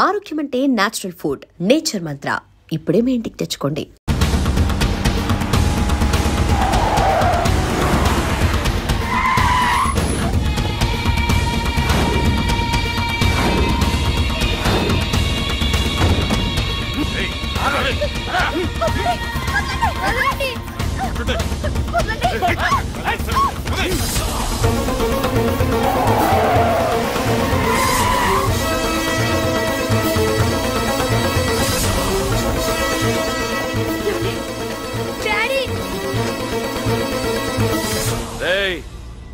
ఆరోగ్యం అంటే natural food. Nature మంత్ర ఇప్పుడే మీ ఇంటికి తెచ్చుకోండి.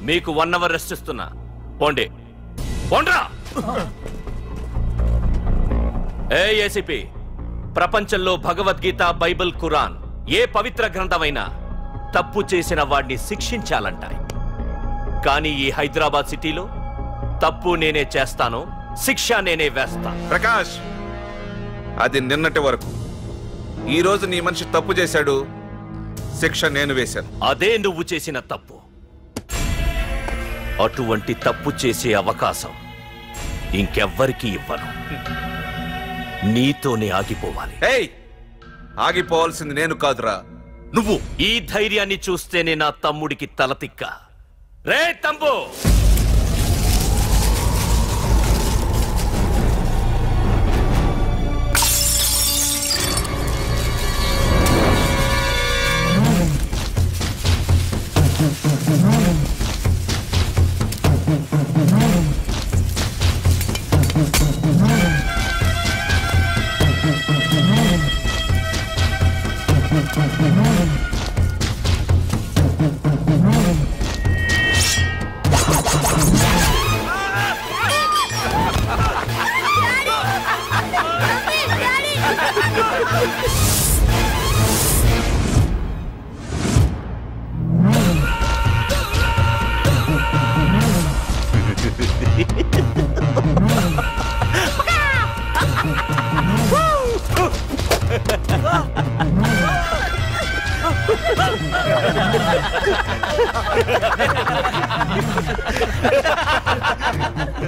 మీకు 1 అవర్ రెస్ట్ ఇస్తున్నా. పోండి పోండ్రా. ఏసీపీ, ప్రపంచంలో భగవద్గీత, బైబిల్, ఖురాన్ ఏ పవిత్ర గ్రంథమైనా తప్పు చేసిన వాడిని శిక్షించాలంటాయి. కానీ ఈ హైదరాబాద్ సిటీలో తప్పు నేనే చేస్తాను, శిక్ష నేనే వేస్తా. ప్రకాష్, అది నిన్నటి వరకు. ఈ రోజు నీ మనిషి తప్పు చేశాడు, శిక్ష నేను వేశాను. అదే నువ్వు చేసిన తప్పు. అటువంటి తప్పు చేసే అవకాశం ఇంకెవ్వరికీ ఇవ్వను. నీతోనే ఆగిపోవాలి. ఆగిపోవాల్సింది నేను కాదురా, నువ్వు. ఈ ధైర్యాన్ని చూస్తేనే నా తమ్ముడికి తలతిక్క. రే తమ్ము,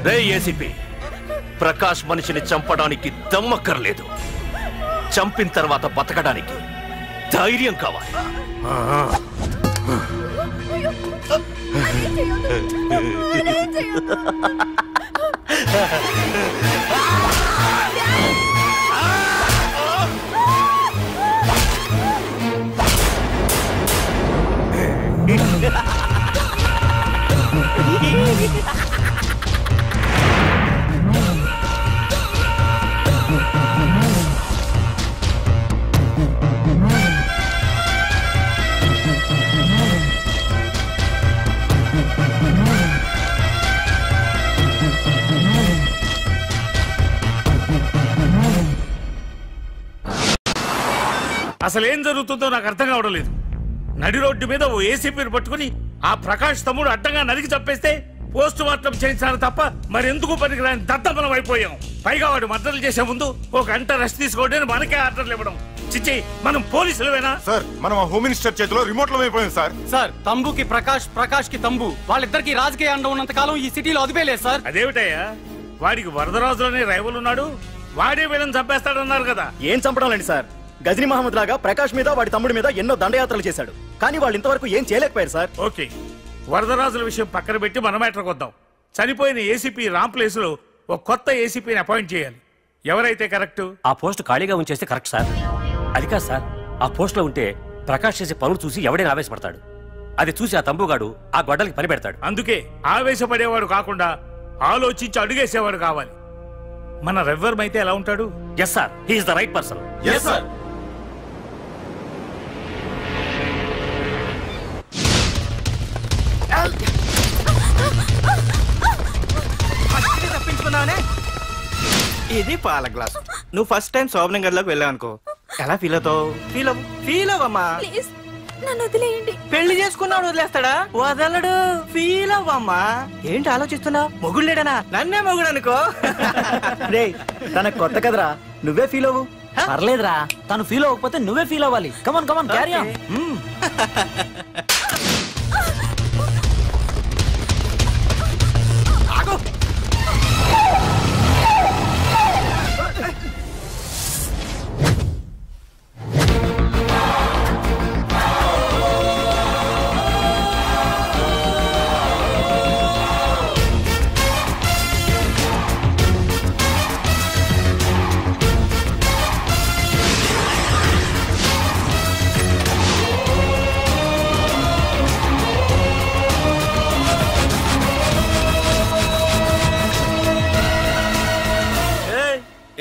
రే ఏసీపీ, ప్రకాష్ మనిషిని చంపడానికి దమ్మక్కర్లేదు. చంపిన తర్వాత బతకడానికి ధైర్యం కావాలి. అసలేం జరుగుతుందో నాకు అర్థం కావడం లేదు. నడి రోడ్డు మీద ఓ ఏసీపీని పట్టుకుని ఆ ప్రకాష్ తమ్ముడు అడ్డంగా నరికి చంపేస్తే పోస్ట్ మార్టం చేయించాను తప్ప మరెందుకు పనికిరాని దద్దమనం అయిపోయాం. పైగా వాడు మర్డర్లు చేసే ముందు ఒక గంట రెస్ట్ తీసుకోవడానికి మనకే ఆర్డర్లు ఇవ్వడం. చిచ్చి, మనం పోలీసులవేనా? సార్, మనం హోమ్ మినిస్టర్ చేతిలో రిమోట్ లో అయిపోయాం సార్. సార్, తంబుకి ప్రకాష్, ప్రకాష్ కి తంబు, వాళ్ళిద్దరికి రాజకీయ అండ ఉన్నంత కాలం ఈ సిటీలో అదిపేలేదు సార్. అదేమిటయ్యా, వాడికి వరదరాజులోనే రైవల్ ఉన్నాడు, వాడే వీళ్ళని చంపేస్తాడన్నారు కదా. ఏం చంపడం లేండి సార్, గజనీ మహమ్మద్ లాగా ప్రకాష్ మీద వాడి తమ్ముడి మీద ఎన్నో దండయాత్రలు చేశాడు, కానీ వాళ్ళు ఇంతవరకు ఏం చేయలేకపోయారు సార్. ఓకే, వరదరాజుల విషయం పక్కన పెట్టి మన మ్యాటర్కి వద్దాం. చనిపోయిన ఏసీపీ రామ్ ప్లేస్ లో ఒక కొత్త ఏసీపీని అపాయింట్ చేయాలి. ఎవరైతే కరెక్ట్? ఆ పోస్ట్ ఖాళీగా ఉంచేస్తే కరెక్ట్ సార్. అది కాదు సార్, ఆ పోస్ట్ లో ఉంటే ప్రకాష్ చేసే పనులు చూసి ఎవడైనా ఆవేశపడతాడు. అది చూసి ఆ తంబుగాడు ఆ గొడ్డలకి పని పెడతాడు. అందుకే ఆవేశపడేవాడు కాకుండా ఆలోచించి అడుగేసేవాడు కావాలి. మన రెవ్వర్ అయితే ఎలా ఉంటాడు? Yes sir, he is the right person. Yes sir. తప్పించుకున్నావనే. ఇది పాల గ్లాస్. నువ్వు ఫస్ట్ టైం శోభనం గదిలోకి వెళ్ళావు అనుకో, ఎలా ఫీల్ అవుతావు? ఫీల్ అవ్వమ్మా. నన్ను వదిలేయండి. పెళ్లి చేసుకున్నాడు వదిలేస్తాడా? వదలడు. ఫీల్ అవ్వమ్మా. ఏంటి ఆలోచిస్తున్నావు? మొగుడు లేడనా? నన్నే మొగుడు అనుకో. రే, తనకు కొత్త కదరా, నువ్వే ఫీల్ అవ్వు. పర్లేదురా, తను ఫీల్ అవ్వకపోతే నువ్వే ఫీల్ అవ్వాలి. కమాన్ కమాన్, క్యారీ ఆన్.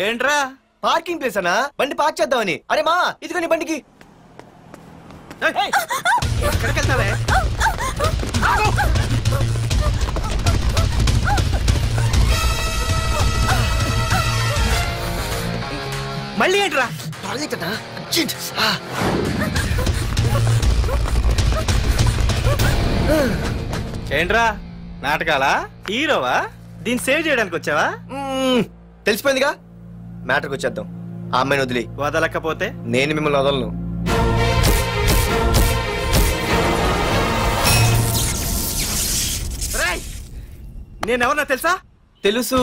ఏంట్రా? పార్కింగ్ ప్లేస్ అన్నా, బండి పార్క్ చేద్దామని. అరే మా ఇదిగో నీ బండికి. ఎక్కడికి వెళ్తావే? మళ్ళీ ఏంట్రా? ఏంట్రా నాటకాలా? హీరోవా? దీన్ని సేవ్ చేయడానికి వచ్చావా? తెలిసిపోయిందిగా, మ్యాటర్కి వచ్చేద్దాం. ఆ అమ్మాయిని వదిలి. వదలకపోతే నేను మిమ్మల్ని వదలను. నేనెవరన్నా తెలుసా? తెలుసు,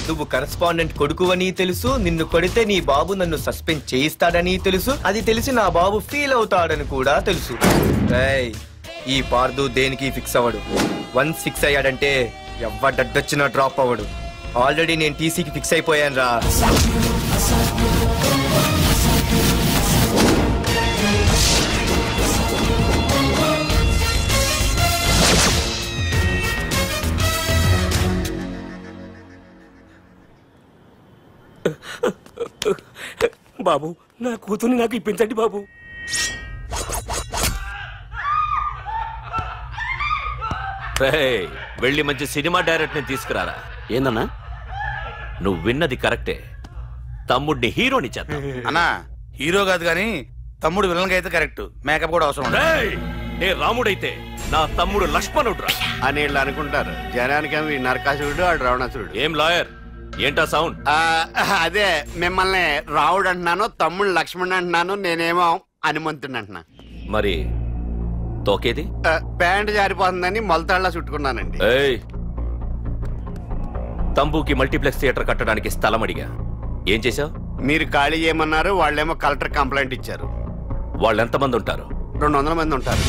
నువ్వు కరెస్పాండెంట్ కొడుకు అని తెలుసు. నిన్ను కొడితే నీ బాబు నన్ను సస్పెండ్ చేయిస్తాడని తెలుసు. అది తెలిసి నా బాబు ఫీల్ అవుతాడని కూడా తెలుసు. ఈ పార్దు దేనికి ఫిక్స్ అవ్వడు. వన్స్ ఫిక్స్ అయ్యాడంటే ఎవ్వడొచ్చినా డ్రాప్ అవ్వడు. ఆల్రెడీ నేను టీసీకి ఫిక్స్ అయిపోయాను రా. బాబు, నా కూతుర్ని నాకు ఇప్పించండి బాబు. వెళ్ళి మంచి సినిమా డైరెక్టర్ ని తీసుకురారా. ఏందన్నా? నువ్వు విన్నది కరెక్టే. తమ్ముడిని హీరోని చేద్దాం. అన్నా హీరో కాదు గాని తమ్ముడు విలన్ అయితే కరెక్ట్. మేకప్ కూడా అవసరం. నే రాముడైతే నా తమ్ముడు లక్ష్మణుడు అని వీళ్ళు అనుకుంటారు. జనానికేమో ఈ నరకాసురుడు ఆడు రావణాసురుడు. ఏం లాయర్, ఏంటా సౌండ్? అదే మిమ్మల్ని రావుడు అంటున్నాను, తమ్ముడు లక్ష్మణ్ అంటున్నాను, నేనేమో హనుమంతుడు అంటున్నా. మరి తోకేది? ప్యాంట్ జారిపోతుందని మొలతాళ్ళ చుట్టుకున్నానండి. తంబుకి మల్టీప్లెక్స్ థియేటర్ కట్టడానికి స్థలం అడిగా. ఏం చేశావు? మీరు ఖాళీ చేయమన్నారు, వాళ్ళేమో కలెక్టర్ కంప్లైంట్ ఇచ్చారు. వాళ్ళు ఎంతమంది ఉంటారు? 200 మంది ఉంటారు.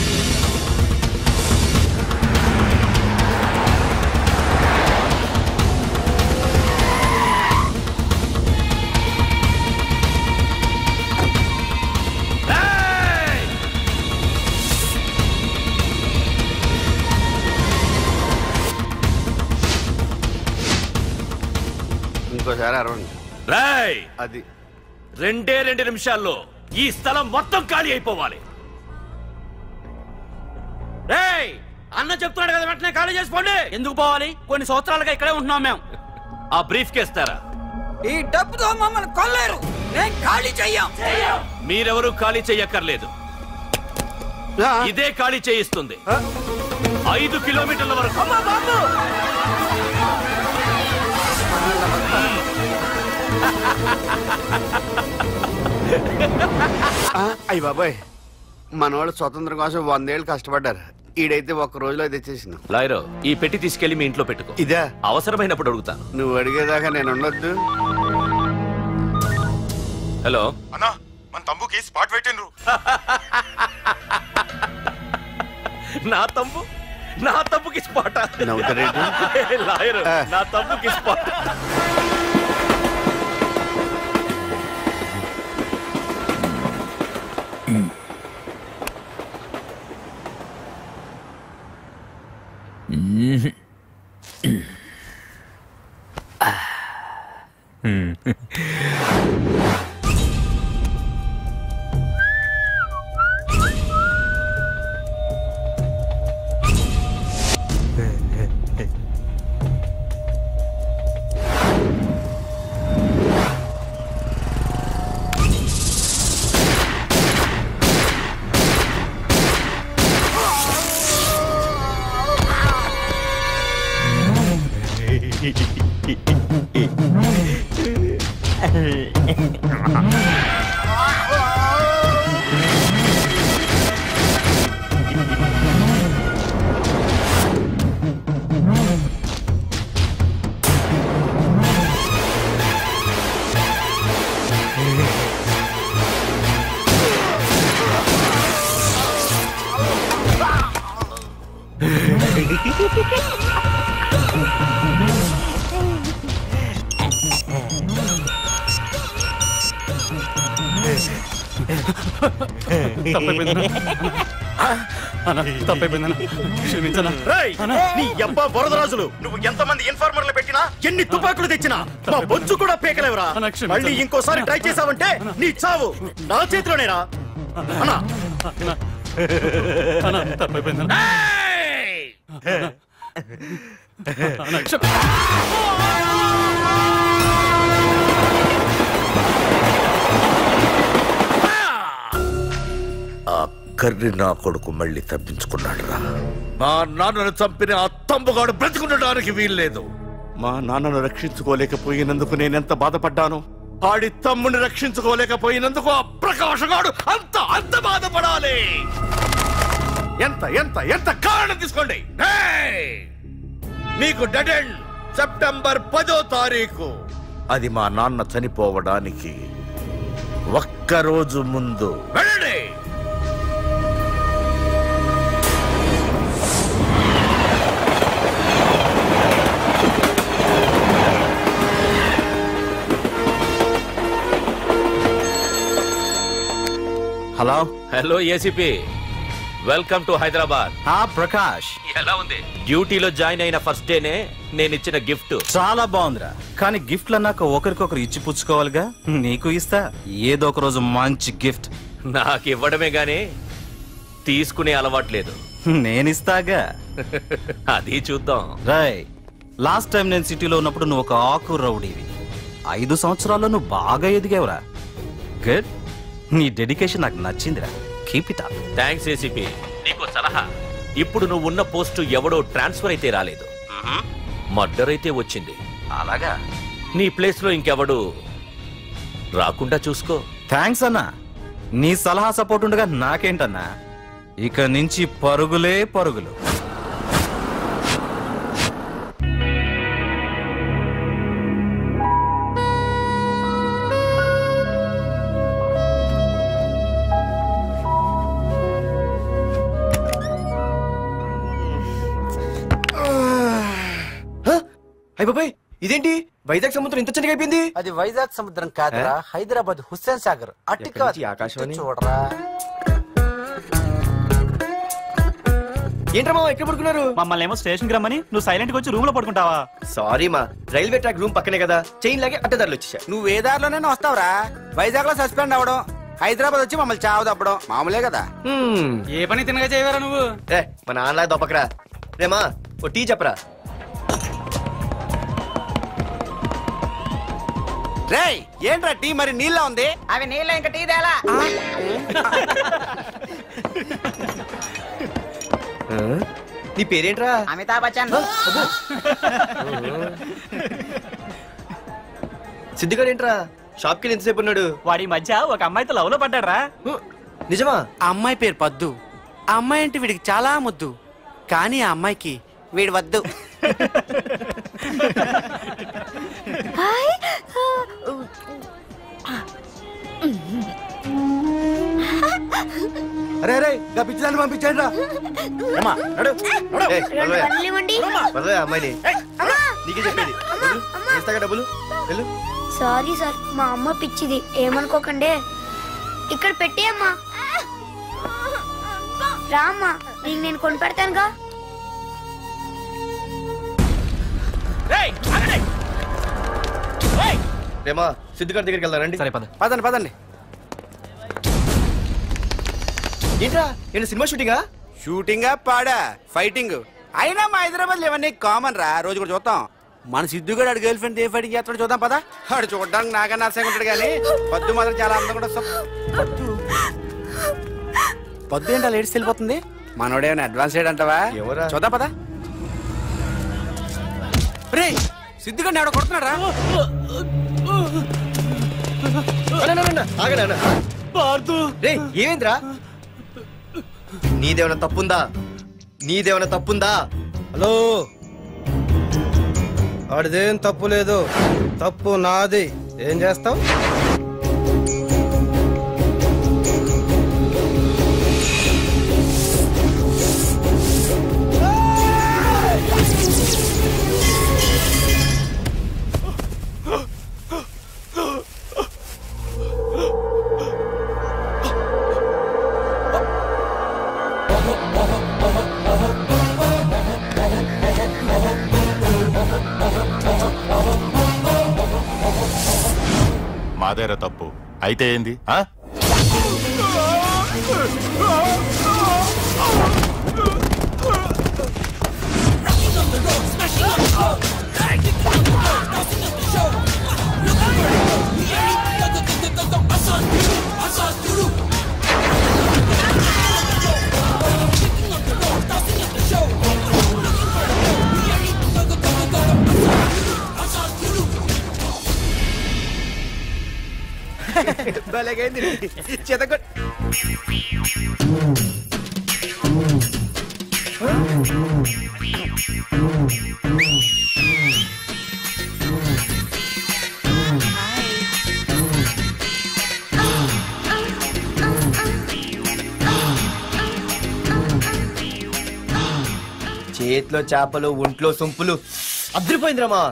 ఇంకోసారి అరవండి. అది 2 నిమిషాల్లో ఈ స్థలం మొత్తం ఖాళీ అయిపోవాలి. అన్న చెప్తున్నాడు కదా, వెంటనే ఖాళీ చేసుకోండి. ఎందుకు పోవాలి? కొన్ని సంవత్సరాలుగా ఇక్కడే ఉంటున్నాం మేము. ఆ బ్రీఫ్ కేస్తారా? ఈ డబ్బుతో మమ్మల్ని కొల్లేరు. నేను ఖాళీ చెయ్యం. మీరెవరూ ఖాళీ చెయ్యక్కర్లేదు. ఇదే ఖాళీ చేయిస్తుంది. 5 కిలోమీటర్ల వరకు. అయ్య బాబాయ్, మనవాళ్ళు స్వతంత్రం కోసం 100 ఏళ్ళు కష్టపడ్డారు. ఈడైతే 1 రోజులో తెచ్చేసిన. లాయరో, ఈ పెట్టి తీసుకెళ్లి మీ ఇంట్లో పెట్టుకో. ఇదే అవసరమైనప్పుడు అడుగుతాను. నువ్వు అడిగేదాకా నేను ఉండొద్దు. హలో అన్నా, మన తమ్ముకి స్పాట్ పెట్టిండ్రు. నా తమ్ముకి స్పాట్. లాయరు, నా తమ్ముకి స్పాట్. నీ అబ్బా వరదరాజులు, నువ్వు ఎంతమంది ఇన్ఫార్మర్లు పెట్టినా, ఎన్ని తుపాకులు తెచ్చినా మా బొచ్చు కూడా పీకలేవురా. మళ్ళీ ఇంకోసారి ట్రై చేసావంటే నీ చావు నా చేతిలోనేరా. ఆ కర్రి నా కొడుకు మళ్ళీ తప్పించుకున్నాడు రా. మా నాన్నను చంపిన ఆ తంబుగాడు బ్రతికుండడానికి వీల్లేదు. మా నాన్నను రక్షించుకోలేకపోయినందుకు నేనెంత బాధపడ్డాను. ఆడి తమ్ముని రక్షించుకోలేకపోయినందుకు ఆ ప్రకాశగాడు అంత బాధపడాలి. ఎంత ఎంత ఎంత కారణం తీసుకోండి. మీకు డెడ్ ఎండ్ సెప్టెంబర్ 10వ తారీఖు. అది మా నాన్న చనిపోవడానికి ఒక్కరోజు ముందు. వెళ్ళండి. Hello hello ACP, welcome to Hyderabad. Prakash, ఎలా ఉంది? డ్యూటీలో జాయిన్ అయిన ఫస్ట్ డేనే నేను ఇచ్చిన గిఫ్ట్ చాలా బాగుందిరా. కానీ గిఫ్ట్లు అన్నాక ఒకరికొకరు ఇచ్చి పుచ్చుకోవాలిగా. నీకు ఇస్తా ఏదో ఒక రోజు మంచి గిఫ్ట్. నాకు ఇవ్వడమే గానీ తీసుకునే అలవాటు లేదు. నేనిస్తాగా. అది చూద్దాం. రాయ్, లాస్ట్ టైం నేను సిటీలో ఉన్నప్పుడు నువ్వు ఒక ఆకు రౌడీవి. 5 సంవత్సరాల్లో నువ్వు బాగా ఎదిగావురా. గుడ్. నీ డెడికేషన్ నాకు నచ్చిందిరా. Keep it up. Thanks ACP. నీకు సలహా, ఇప్పుడు నువ్వు ఉన్న పోస్టు ఎవడో ట్రాన్స్ఫర్ అయితే రాలేదు, మర్డర్ అయితే వచ్చింది. అలాగా? నీ ప్లేస్ లో ఇంకెవడు రాకుండా చూసుకో. థ్యాంక్స్ అన్నా. నీ సలహా సపోర్ట్ ఉండగా నాకేంటన్నా, ఇక నుంచి పరుగులే పరుగులు. బాబాయ్, ఇదేంటి వైజాగ్ సముద్రం ఇంత చిన్నగా అయిపోయింది? అది వైజాగ్ సముద్రం కాదురా, హైదరాబాద్ హుస్సేన్ సాగర్. ఆకాశవాణి చూడరా. ఏంట్రా ఎక్కడ పడుకున్నారు? మమ్మల్ని ఏమో స్టేషన్ కి రమ్మని నువ్వు సైలెంట్ గా వచ్చి రూమ్ లో పడుకుంటావా? సారీ మా, రైల్వే ట్రాక్ రూమ్ పక్కనే కదా, చైన్ లాగే అడ్డదారులు వచ్చేసా. నువ్వు ఏ దారిలోనే వస్తావురా. వైజాగ్ లో సస్పెండ్ అవ్వడం, హైదరాబాద్ వచ్చి మమ్మల్ని చావు తప్పడం మామూలే కదా. ఏ పని తినగా చేయవరా నువ్వు? మా నాన్నలా దొప్పకరా. రేమా ఓ టీ చెప్పరా. రేయ్, ఏంట్రా టీ మరి నీళ్ళ ఉంది? అవి నీళ్ళ ఇంకా టీ తేలా. నీ పేరేంట్రా? అమితాబ్ బచ్చన్. సిద్ధిగాడు ఏంట్రా షాప్ కి ఎంతసేపు ఉన్నాడు? వాడి మధ్య ఒక అమ్మాయితో లవ్ లో పడ్డారా? నిజమా? ఆ అమ్మాయి పేరు పద్దు. ఆ అమ్మాయి అంటే వీడికి చాలా ముద్దు, కానీ ఆ అమ్మాయికి వీడు వద్దు. అరే అరే పిచ్చిదాన్ని పంపించండి రా. అమ్మాయిని నీకే చెప్పేది. ఇస్తాగా డబ్బులు. వెళ్ళు. సారీ సార్, మా అమ్మ పిచ్చిది, ఏమనుకోకండి. ఇక్కడ పెట్టేయమ్మా. రామ్మా, నీకు నేను కొని పెడతానుగా. రేమా సిద్ధిగారి దగ్గరికి వెళ్దారండి. సరే పద. పదండి పదండి. ఏంట్రా ఏంటి సినిమా షూటింగా? షూటింగా పాడా ఫైటింగ్ అయినా మా హైదరాబాద్ ఇవన్నీ కామన్ రా. రోజు కూడా చూద్దాం. మన సిద్ధుగాడు ఆడు గర్ల్ ఫ్రెండ్ ఏ ఫైటింగ్ చేస్తాడు చూద్దాం పదా. ఆడు చూడడానికి నాకన్నా అసహ్యంగా ఉంటాడు కానీ పద్దు మాత్రం చాలా అందంగా ఉంటుంది. పద్దు ఏంటో లేడీస్ వెళ్ళిపోతుంది. మనోడేమైనా అడ్వాన్స్ చేయడంటావా? చూద్దాం పదా. రే సిద్ధుగాడిని ఆడ కొడుతున్నాడు రా. ఏమేంద్రా? నీదేమైనా తప్పుందా? నీదేమైనా తప్పుందా? హలో, ఆడిదేం తప్పు లేదు, తప్పు నాది. ఏం చేస్తావు? మాదేరా తప్పు. అయితే ఏంది? భలేగైంది చెతగొట్. చేతిలో చేపలు, ఒంట్లో సొంపులు. అదిరిపోయిందిరామా.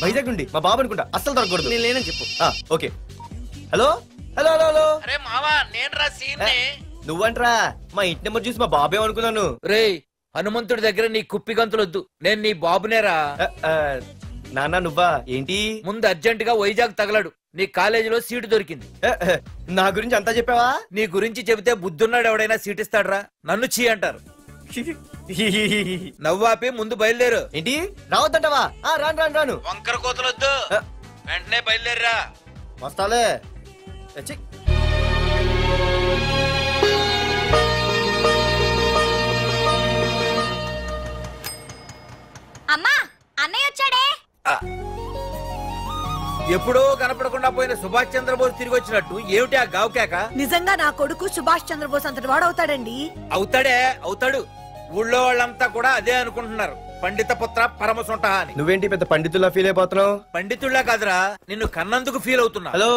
వైజాగ్ నుండి మా బాబు అనుకుంటా, అస్సలు దొరకకూడదు. నేను లేనని చెప్పు. Okay. Hello hello hello hello. అరే మావా, నేనురా సీన్ని. నువ్వంట్రా? మా ఇంటి నెంబర్ చూసి మా బాబే అనుకున్నాను. రే హనుమంతుడి దగ్గర నీ కుప్పి గంతులొద్దు, నేను నీ బాబునేరా. నాన్న నువ్వా? ఏంటి? ముందు అర్జెంట్ గా వైజాగ్ తగలడు, నీ కాలేజీలో సీటు దొరికింది. నా గురించి అంతా చెప్పావా? నీ గురించి చెబితే బుద్ధున్నాడు ఎవడైనా సీట్ ఇస్తాడ్రా? నన్ను చీ అంటారు. నవ్వాపి ముందు బయలుదేరు. ఏంటి రావద్దంటావా? రాను రాను రాను. వంకర కోతలొద్దు, వెంటనే బయలుదేరరా. వస్తాలే. అమ్మా, అన్నయ్య వచ్చాడే. ఎప్పుడో కనపడకుండా పోయిన సుభాష్ చంద్రబోస్ తిరిగి వచ్చినట్టు ఏమిటి ఆ గావుకేక? నిజంగా నా కొడుకు సుభాష్ చంద్రబోస్ అంతటి వాడు అవుతాడండి. అవుతాడే, అవుతాడు. ఊళ్ళో వాళ్ళంతా కూడా అదే అనుకుంటున్నారు, పండిత పుత్ర పరమ సొంట అని. నువ్వేంటి పెద్ద పండితుల్లా ఫీల్ అయిపోతున్నావు? పండితుల్లా కాదురా, నిన్ను కన్నందుకు ఫీల్ అవుతున్నా. హలో,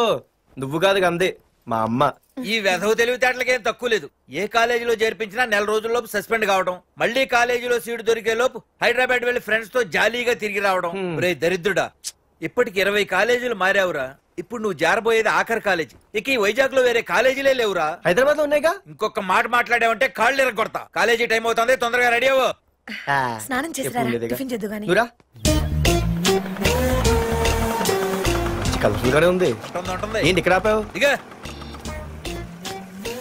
నువ్వు కాదు అందే మా అమ్మ. ఈ వెధవ తెలివితేటలకేం తక్కువ లేదు. ఏ కాలేజీలో చేర్పించినా నెల రోజుల్లోపు సస్పెండ్ కావడం, మళ్ళీ కాలేజీలో సీటు దొరికే లోపు హైదరాబాద్ వెళ్లి ఫ్రెండ్స్ తో జాలీగా తిరిగి రావడం. రే దరిద్రుడా, ఇప్పటికి 20 కాలేజీలు మారావురా. ఇప్పుడు నువ్వు జారబోయేది ఆఖరి కాలేజీ. ఇక ఈ వైజాగ్ లో వేరే కాలేజీలే లేవురా. హైదరాబాద్ లో ఉన్నాయిగా. ఇంకొక మాట మాట్లాడావంటే కాళ్ళు ఎరగొడతా. కాలేజీ టైం అవుతుంది, తొందరగా రెడీ అవ్వు. స్నానం చేసి టిఫిన్ చేద్దు గాని. కలర్ఫుల్ గానే ఉంది. ఏంటి ఇక్కడ ఆపావు?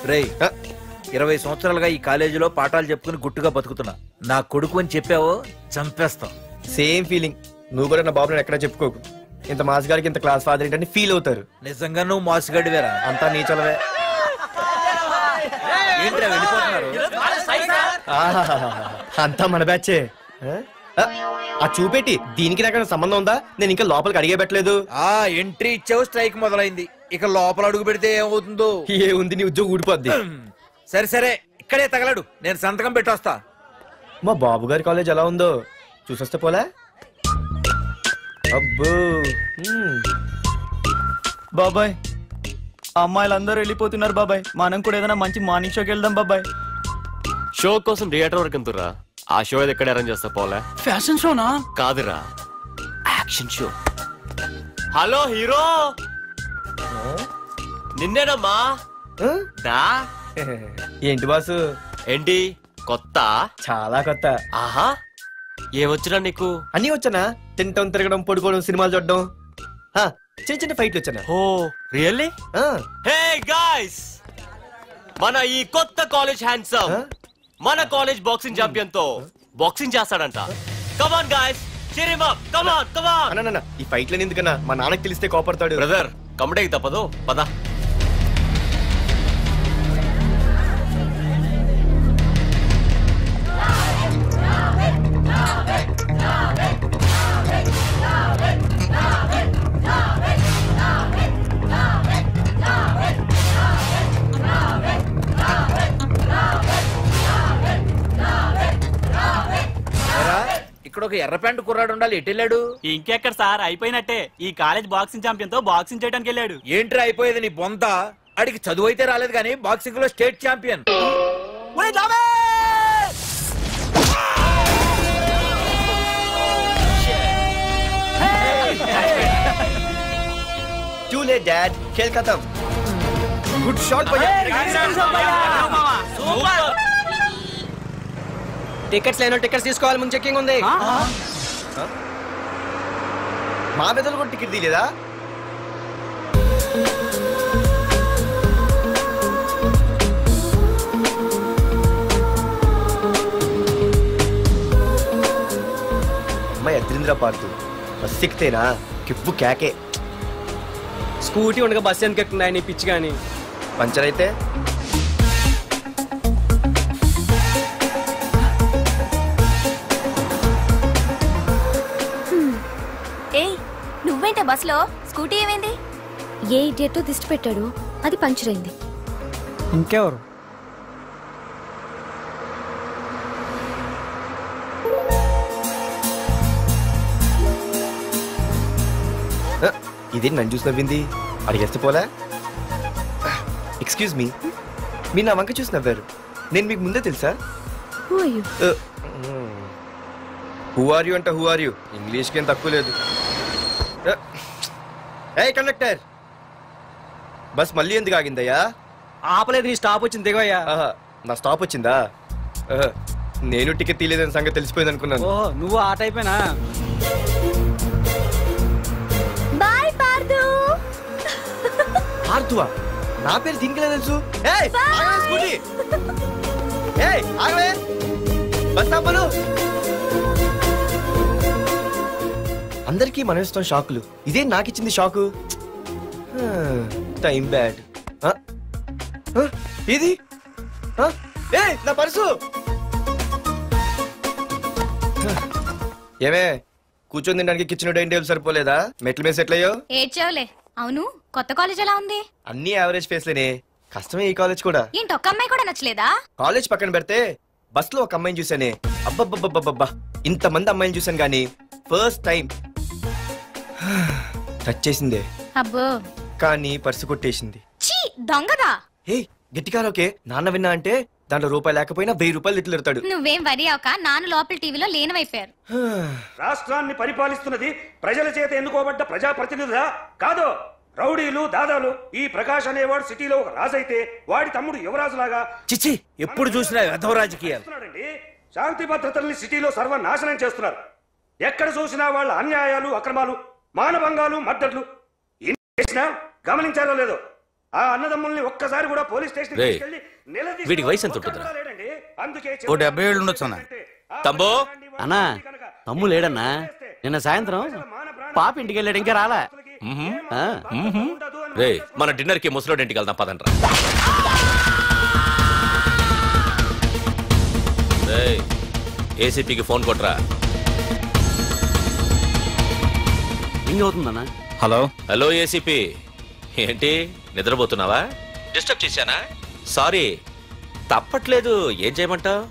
రే 20 సంవత్సరాలుగా ఈ కాలేజీలో పాఠాలు చెప్పుకుని గుట్టుగా బతుకుతున్నా. నా కొడుకు అని చెప్పావో చంపేస్తాం. Same feeling. నువ్వు కూడా నా బాబు నేను ఎక్కడా చెప్పుకోకు. ఇంత మాస్ గారికి ఇంత క్లాస్ ఫాదర్ ఏంటని ఫీల్ అవుతారు. నిజంగా నువ్వు మాసుగడివేరా? అంతా నీచలవే. ఏంట్రా వెళ్ళిపోతున్నారు? అంతా మన బ్యాచే. ఆ చూపెట్టి దీనికి నాకు సంబంధం ఉందా? నేను ఇంకా లోపలికి అడిగే పెట్టలేదు. ఎంట్రీ ఇచ్చావు, స్ట్రైక్ మొదలైంది. ఇక లోపల అడుగు పెడితే ఏమవుతుందో? ఏముంది, నీ ఉద్యోగం ఊడిపోద్ది. సరే సరే, ఇక్కడే తగలడు, నేను సంతకం పెట్టొస్తా. మా బాబు గారి కాలేజ్ ఎలా ఉందో చూసొస్తే పోలే. అబ్బో బాబాయ్, అమ్మాయిలందరూ వెళ్ళిపోతున్నారు బాబాయ్. మనం కూడా ఏదైనా మంచి మార్నింగ్ షోకి వెళ్దాం బాబాయ్. షో కోసం థియేటర్ వరకు ఎంతురా? ఆ షో ఏది ఎక్కడ అరేంజ్ చేస్తా పోలే? ఫ్యాషన్ షోనా? కాదురా, యాక్షన్ షో. హలో హీరో, నిన్నేనమ్మా. ఏంటి బాసు? ఏంటి కొత్త? చాలా కొత్త. ఆహా, ఏమొచ్చినా నీకు? అన్నీ వచ్చానా? తింటం, తిరగడం, పడుకోవడం, సినిమాలు చూడడం, చిన్న చిన్న ఫైట్లు వచ్చానా? ఓ రియల్లీ? హే గాయ్స్, మన ఈ కొత్త కాలేజ్ హ్యాండ్సమ్ మన కాలేజ్ బాక్సింగ్ ఛాంపియన్ తో బాక్సింగ్ చేస్తాడంట. Come on guys, cheer him up. Come on, come on. అన్న ఈ ఫైట్లని ఎందుకన్నా? మా నాన్నకి తెలిస్తే కోపడతాడు. బ్రదర్, కమడేకి తప్పదు, పద. ఇక్కడ ఒక ఎర్ర ప్యాంటు కుర్రాడు ఉండాలి, ఎటు వెళ్ళాడు? ఇంకెక్కడ సార్, అయిపోయినట్టే. ఈ కాలేజ్ బాక్సింగ్ ఛాంపియన్ తో బాక్సింగ్ చేయడానికి వెళ్ళాడు. ఏంట్రా అయిపోయేది నీ బొంత? అడిగి చదువు అయితే రాలేదు కానీ బాక్సింగ్ లో state champion. Too late, Dad. खेल खत्म. Good shot, भैया. టికెట్స్ లేనో టికెట్స్ తీసుకోవాలి, ముందు చెక్కింగ్ ఉంది. మా పెద్దలు కూడా టికెట్ తీయలేదా? అమ్మాయి అద్రింద్ర పార్తు బస్ ఎక్కితేనా కిప్పు కేకే. స్కూటీ ఉండగా బస్సు ఎందుకు ఎక్కుతున్నాయి నీ పిచ్చి కానీ? పంచర్ అయితే నువ్వేంటే బస్సులో? స్కూటీ ఏమైంది? ఏ ఇడియట్ దిష్టి పెట్టాడు, అది పంచర్ అయింది. ఇంకెవరు? ఇదే నన్ను చూసి నవ్వింది. అడిగేస్తే పోలే. ఎక్స్క్యూజ్ మీ, మీరు నా వంక చూసి నవ్వారు. నేను మీకు ముందే తెలుసా? హూ ఆర్ యూ అంట హూ ఆర్ యూ ఇంగ్లీష్కి ఏం తక్కువ లేదు. ఏ కండక్టర్, బస్ మళ్ళీ ఎందుకు ఆగిందయ్యా? ఆపలేదు, నీ స్టాప్ వచ్చింది దిగోయ్యా. నా స్టాప్ వచ్చిందా? నేను టికెట్ తీయలేదని సంగతి తెలిసిపోయింది అనుకున్నాను. ఓహో, నువ్వు ఆ టైపేనా? బాయ్ పార్దు. పార్దువా? నా పేరు దీనికిలే తెలుసు. ఏయ్ ఆగవే స్కూటీ. ఏయ్ ఆగవే, బస్ ఆపలు. అందరికీ మనం ఇస్తాం షాకులు, ఇదే నాకు ఇచ్చింది షాకు. Time bad. ఇది నా పర్సు. ఏమే కూర్చొని తినడానికి కిచెన్ డైనింగ్ టేబుల్ సరిపోలేదా? మెట్ల మీద సెట్ అయ్యో. ఏడ్చావులే. అవును, కొత్త కాలేజ్ ఎలా ఉంది? అన్ని యావరేజ్ ఫేస్లేనే. కష్టమే ఈ కాలేజ్ కూడా. ఏంటి, ఒక్క అమ్మాయి కూడా నచ్చలేదా? కాలేజ్ పక్కన పెడితే బస్ లో ఒక అమ్మాయిని చూసానే, అబ్బబ్బబ్బబ్బబ్బా ఇంతమంది అమ్మాయిని చూసాను గానీ ఫస్ట్ టైం టచ్ చేసిందే. అబ్బో, కానీ పర్సు కొట్టేసింది. చీ దొంగదా. హే గట్టిగా ఓకే, నాన్న విన్నా అంటే దాంట్లో రూపాయి లేకపోయినా 1000 రూపాయలు తిట్లు. నువ్వేం వరి అవక, నాన్న లోపల టీవీలో లేనవైపోయారు. రాష్ట్రాన్ని పరిపాలిస్తున్నది ప్రజల చేత ఎన్నుకోబడ్డ ప్రజాప్రతినిధులా కాదు, రౌడీలు దాదాలు. ఈ ప్రకాష్ అనేవాడు సిటీలో ఒక రాజైతే వాడి తమ్ముడు యువరాజులాగా చిచ్చి ఎప్పుడు చూసినా వెధవ రాజకీయాలు. శాంతి భద్రతల్ని సిటీలో సర్వనాశనం చేస్తున్నారు. ఎక్కడ చూసినా వాళ్ళ అన్యాయాలు, అక్రమాలు, మానభంగాలు, మద్దతులు. చేసినా గమనించారో లేదో, ఆ అన్నదమ్ముల్ని ఒక్కసారి కూడా పోలీస్ స్టేషన్ వీడికి వయసు ఎంత ఉంటుందిరా? అందుకే 70 ఏళ్ళు ఉండొచ్చు అన్న. తమ్ముడు అన్నా, తమ్ము లేడన్నా. నిన్న సాయంత్రం పాప ఇంటికి వెళ్ళాడు, ఇంకా రాలా. రే మన డిన్నర్ కి ముసలోడి ఇంటికి వెళ్దాం పదండ్రా. ఏసీపీకి ఫోన్ కొట్రా. అవుతుందన్నా. హలో హలో ఏసీపీ, ఏంటి నిద్రపోతున్నావా? డిస్టర్బ్ చేశానా? సారీ, తప్పట్లేదు. ఏం చేయమంటావు?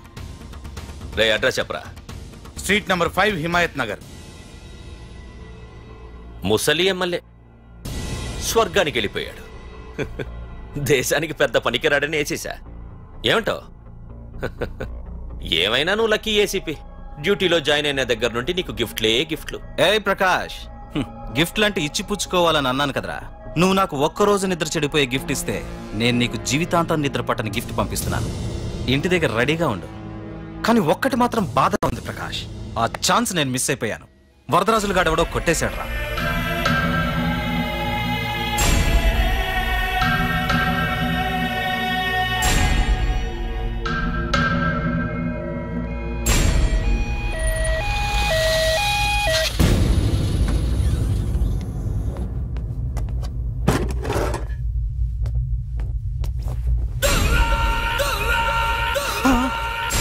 రే అడ్రస్ చెప్పరా. Street number 5 Himayat Nagar. ముసలి ఎమ్మెల్యే స్వర్గానికి వెళ్ళిపోయాడు. దేశానికి పెద్ద పనికిరాడని వేసేసా. ఏమంటావు? ఏమైనా నువ్వు లక్కీ ఏసీపీ. డ్యూటీలో జాయిన్ అయిన దగ్గర నుండి నీకు గిఫ్ట్లే గిఫ్ట్లు. ఏ ప్రకాష్, గిఫ్ట్ లాంటి ఇచ్చి పుచ్చుకోవాలని అన్నాను కదరా. నువ్వు నాకు ఒక్కరోజు నిద్ర చెడిపోయే గిఫ్ట్ ఇస్తే నేను నీకు జీవితాంతం నిద్ర పట్టని గిఫ్ట్ పంపిస్తున్నాను. ఇంటి దగ్గర రెడీగా ఉండు. కానీ ఒక్కటి మాత్రం బాధగా ఉంది ప్రకాష్, ఆ ఛాన్స్ నేను మిస్ అయిపోయాను. వరదరాజులు గాడెవడో కొట్టేశాడు రా.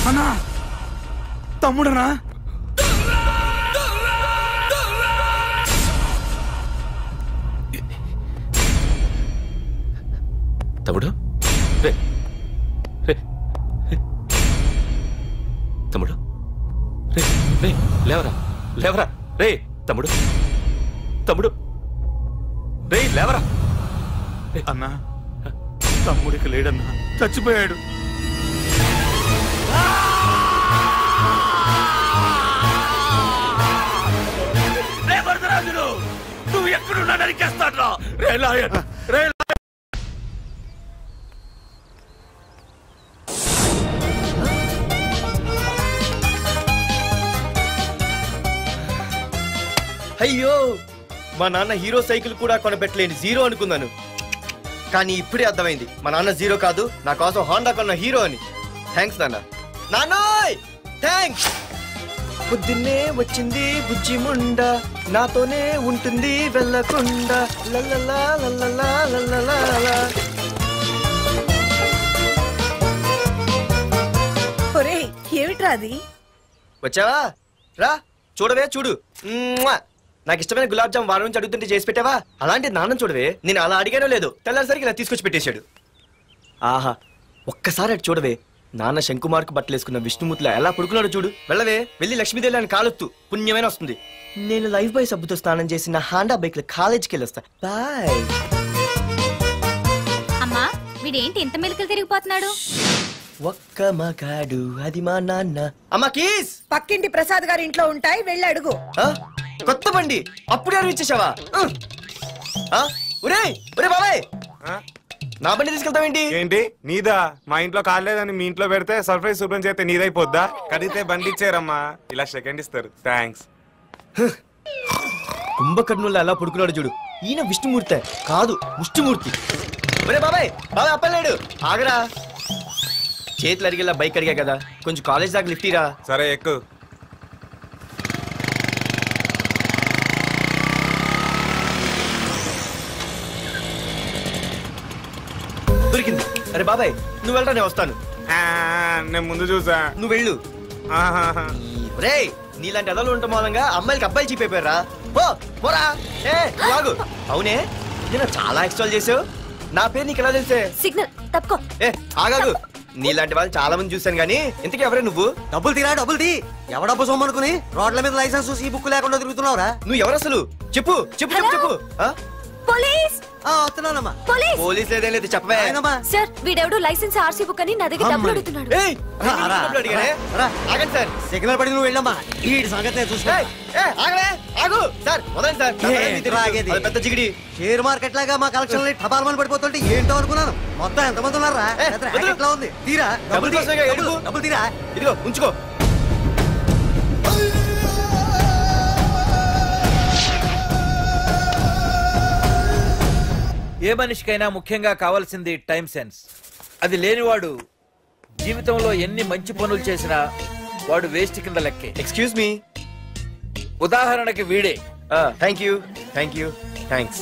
అన్నా, తమ్ముడనా? తమ్ముడు, రే రే తమ్ముడు, రే రే లేవరా లేవరా. రే తమ్ముడు, తమ్ముడు, రే లేవరా. అన్నా, తమ్ముడికి లేడన్నా, చచ్చిపోయాడు. నువ్వు ఎక్కడున్నా నరికేస్తాడ్రా. రే లాయర్, రే లాయర్. అయ్యో మా నాన్న హీరో సైకిల్ కూడా కొనబెట్టలేని జీరో అనుకున్నాను. కానీ ఇప్పుడే అర్థమైంది మా నాన్న జీరో కాదు, నా కోసం హోండా కొన్న హీరో అని. థ్యాంక్స్ నాన్న. నాన్నోయ్ థ్యాంక్స్. పొద్దున్నే వచ్చింది బుజ్జి ముండ, నాతోనే ఉంటుంది వెళ్ళకుండా. లల్లలా లల్లలా లల్లలా. ఒరేయ్ ఏమిట్రా అది? వచ్చావా? రా చూడవే, చూడు. నాకు ఇష్టమైన గులాబ్ జామ్ వారం నుంచి అడుగుతుంటే చేసి పెట్టావా? అలాంటి నాన్న చూడవే, నేను అలా అడిగానో లేదు, తెల్లారిసరికి ఇలా తీసుకొచ్చి పెట్టేశాడు. ఆహా, ఒక్కసారి అటు చూడవే, నాన్న శంకుమార్కు బట్టలేసుకున్న విష్ణుమూర్తిలా ఎలా పడుకున్నాడు చూడు. వెళ్ళవే, వెళ్ళి లక్ష్మీదేవి అని కాలొత్తు, పుణ్యమైన వస్తుంది. నేను లైఫ్ బాయ్ సబ్బుతో స్నానం చేసిన హాండా బైక్ లో కాలేజీకి వెళ్ళొస్తా. బాయ్. అమ్మా వీడేంటి ఇంత మెలికలు తిరిగిపోతున్నాడు? ఒక్క మగాడు అది మా నాన్న. అమ్మా కీస్ పక్కింటి ప్రసాద్ గారి ఇంట్లో ఉంటాయి, వెళ్ళి అడుగు. కొత్త బండి అప్పుడే అరివిచ్చేసావా? ఒరే ఒరే బాబాయ్, నా బండి తీసుకెళ్తావేంటి? ఏంటి నీదా? మా ఇంట్లో కాలేదని మీ ఇంట్లో పెడితే సర్ప్రైజ్ శుభ్రం చేస్తే నీదైపోద్దా? కడిగితే బండి ఇచ్చారమ్మా, ఇలా సెకండ్ ఇస్తారు. థ్యాంక్స్. కుంభకర్ణుల్లో ఎలా పడుకున్నాడు చూడు. ఈయన విష్ణుమూర్తి కాదు, ముష్టిమూర్తి. ఒరే బాబాయ్, బాబాయ్ అప్పలేడు, ఆగరా. చేతులు అడిగేలా బైక్ అడిగా కదా, కొంచెం కాలేజ్ దాకా లిఫ్ట్ ఇరా. సరే ఎక్కు. దొరికింది. అరే బాబాయ్ నువ్వు వెళ్ళరా, నేను వస్తాను. నేను ముందు చూసా, నువ్వు వెళ్ళు. రే నీలాంటి అదలు ఉండటం మూలంగా అమ్మాయిలకి అబ్బాయిలు చీపైపోయారా? పోరా. ఆగు. అవునే, నేను చాలా ఎక్స్ట్రాల్ చేసావు. నా పేరు నీకు ఎలా తెలిసే? సిగ్నల్ తప్పుకో. ఆగాగు. నీలాంటి వాళ్ళు చాలా మంది చూశాను గానీ ఇంతకీ ఎవరే నువ్వు? డబ్బులు తీరా, డబ్బులు తీ. ఎవడబ్బు సొమ్మనుకుని రోడ్ల మీద లైసెన్స్ చూసి బుక్ లేకుండా తిరుగుతున్నావురా? నువ్వు ఎవరు అసలు? చెప్పు చెప్పు చెప్పు చెప్పు. పోలీస్ వస్తున్నానమ్మా. పోలీస్ లేదేం లేదు, చెప్పవే. సార్ వీడెవడు లైసెన్స్ ఆర్సీ బుక్ అని నా దగ్గర డబ్బులు అడుగుతున్నాడు. ఆగండి సార్. సిగ్నల్ పడి నువ్వు వెళ్ళమ్మా, ఈ సంగతి చూసుకో. ఆగు సార్, వదండి సార్. పెద్ద జిగిడి షేర్ మార్కెట్ లాగా మా కలెక్షన్ టపాల్మని పడిపోతుంటే ఏంటో అనుకున్నాను. మొత్తం ఎంతమంది ఉన్నారా? ఎట్లా ఉంది? తీరా డబ్బులు తీరా. ఇదిగో ఉంచుకో. ఏ మనిషికైనా ముఖ్యంగా కావాల్సింది టైం సెన్స్. అది లేనివాడు జీవితంలో ఎన్ని మంచి పనులు చేసినా వాడు వేస్ట్ కింద లెక్కే. Excuse me. ఉదాహరణకి వీడే. Thank you thank you thanks.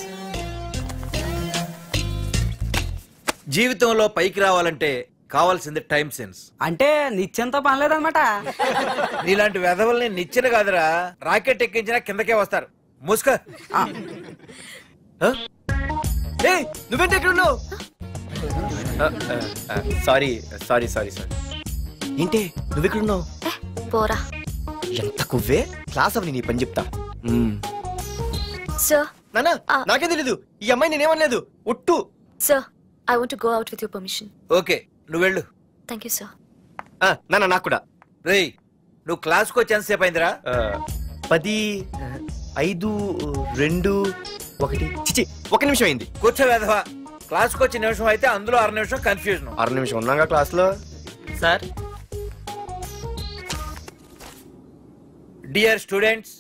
జీవితంలో పైకి రావాలంటే కావాల్సింది టైం సెన్స్. అంటే నిత్యంతో పనిలేదన్నమాట. నీలాంటి వెధవల్ని నిచ్చెన కాదురా, రాకెట్ ఎక్కించినా కిందకే వస్తారు. ముసుక. నువ్వేంటి ఎక్కడ ఉన్నావు? Sorry sorry sorry sorry. ఏంటి నువ్వెక్కడున్నావు? పోరా. ఎంత కువ్వే. క్లాస్ అవని నీ పని చెప్తా. సార్ నానా నాకే తెలీదు, ఈ అమ్మాయి నేనేమనలేదు, ఒట్టు. Sir I want to go out with your permission. Okay నువ్వు వెళ్ళు. Thank you sir. నానా నాకు కూడా. రేయ్ నువ్వు క్లాస్కి వచ్చి ఎంతసేపు అయిందిరా? 10, 5, 2, 1. చిచి 1 నిమిషం అయింది. కూర్చో వెధవా. క్లాస్కి వచ్చి నిమిషం అయితే అందులో 6 నిమిషం కన్ఫ్యూజన్. 6 నిమిషం ఉన్నాగా క్లాస్ లో. సార్ డియర్ స్టూడెంట్స్,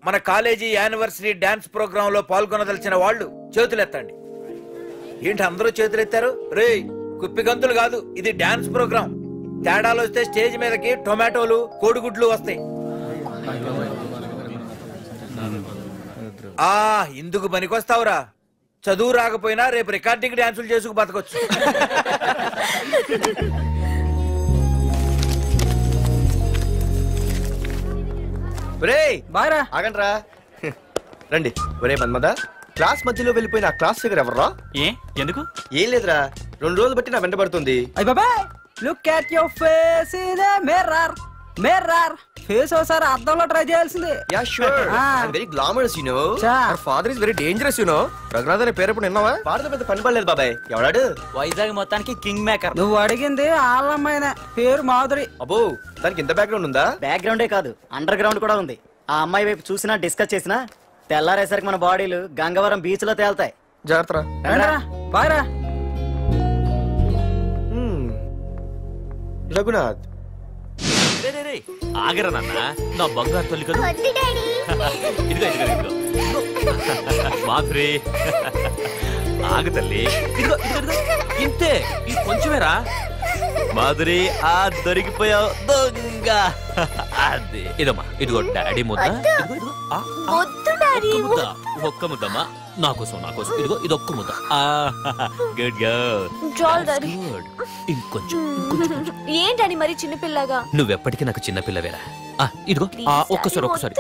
మన కాలేజీ యానివర్సరీ డాన్స్ ప్రోగ్రామ్ లో పాల్గొనదలిచిన వాళ్ళు చేతులెత్తండి. ఏంటి అందరూ చేతులెత్తారు? రేయ్ కుప్పి గంతులు కాదు, ఇది డాన్స్ ప్రోగ్రామ్. తేడాలు వస్తే స్టేజ్ మీదకి టొమాటోలు కోడిగుడ్లు వస్తాయి. ఇందుకు పనికొస్తావురా. చదువు రాకపోయినా రేపు రికార్డింగ్ డాన్సులు చేసుకు బతకొచ్చు. ఆగండ్రా రండి. ఒరే మన్మద, క్లాస్ మధ్యలో వెళ్ళిపోయిన ఆ క్లాస్ ఫిగర్ ఎవర్రా? ఎందుకు? ఏం లేదురా, 2 రోజులు బట్టి నా వెంట పడుతుంది. అయ్య బాబాయ్, look at your face in the mirror. Mirror face ఒకసారి అద్దంలో ట్రై చేయాల్సింది. Yeah sure. I am very glamorous you know. Our father is very dangerous you know. Raghunath అనే పేరు ఎప్పుడు విన్నావా? ఫాదర్ పెద్ద పని పడలేదు బాబాయ్. ఎవడాడు? వైజాగ్ మొత్తానికి కింగ్ మేకర్. నువ్వు అడిగింది ఆళ్ళమ్మాయిన పేరు మాధురి. అబ్బో, దానికి ఇంత బ్యాక్గ్రౌండ్ ఉందా? బ్యాక్గ్రౌండే కాదు, అండర్ గ్రౌండ్ కూడా ఉంది. ఆ అమ్మాయి వైపు చూసినా డిస్కస్ చేసినా తెల్లారేసరికి మన బాడీలు గంగవరం బీచ్ లో తేల్తాయి. జాగ్రత్త. బాయ్రా. రఘునాథ్ ఆగరా నాన్న, నా బంగారు తల్లి కదా. ఇదిగో ఇదిగో ఇదిగో. మాధురి ఆగు తల్లి ఇదిగో ఇంతే ఇది కొంచెమేరా మాధురి దొరికిపోయావు దొంగ అది ఇదమ్మా ఇదిగో డాడీ ముద్ద ఒక్క ముద్దమ్మా నా కోసం ఇదిగో ఇది ఒక్క ముద్ద గుడ్ గుడ్ ఇంకొంచెం ఏంటని మరి చిన్నపిల్లగా నువ్వెప్పటికీ నాకు చిన్నపిల్లవేరా ఇదిగో ఒక్కసారి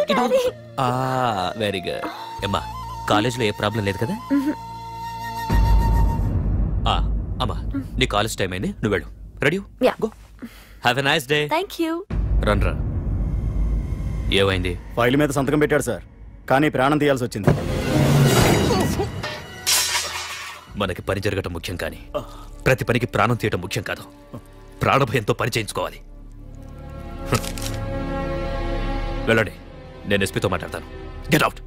వెరీ గుడ్ అమ్మా కాలేజీలో ఏ ప్రాబ్లం లేదు కదా అమ్మా నీ కాలేజ్ టైం అయింది నువ్వు వెళ్ళు ready go have a nice day thank you రన్రా ఏమైంది ఫైల్ మీద సంతకం పెట్టాడు సార్ కానీ ప్రాణం తీయాల్సి వచ్చింది మనకి పని జరగటం ముఖ్యం కానీ ప్రతి పనికి ప్రాణం తీయటం ముఖ్యం కాదు ప్రాణభయంతో పని చేయించుకోవాలి వెళ్ళండి నేను ఎస్పీతో మాట్లాడతాను గెట్ అవుట్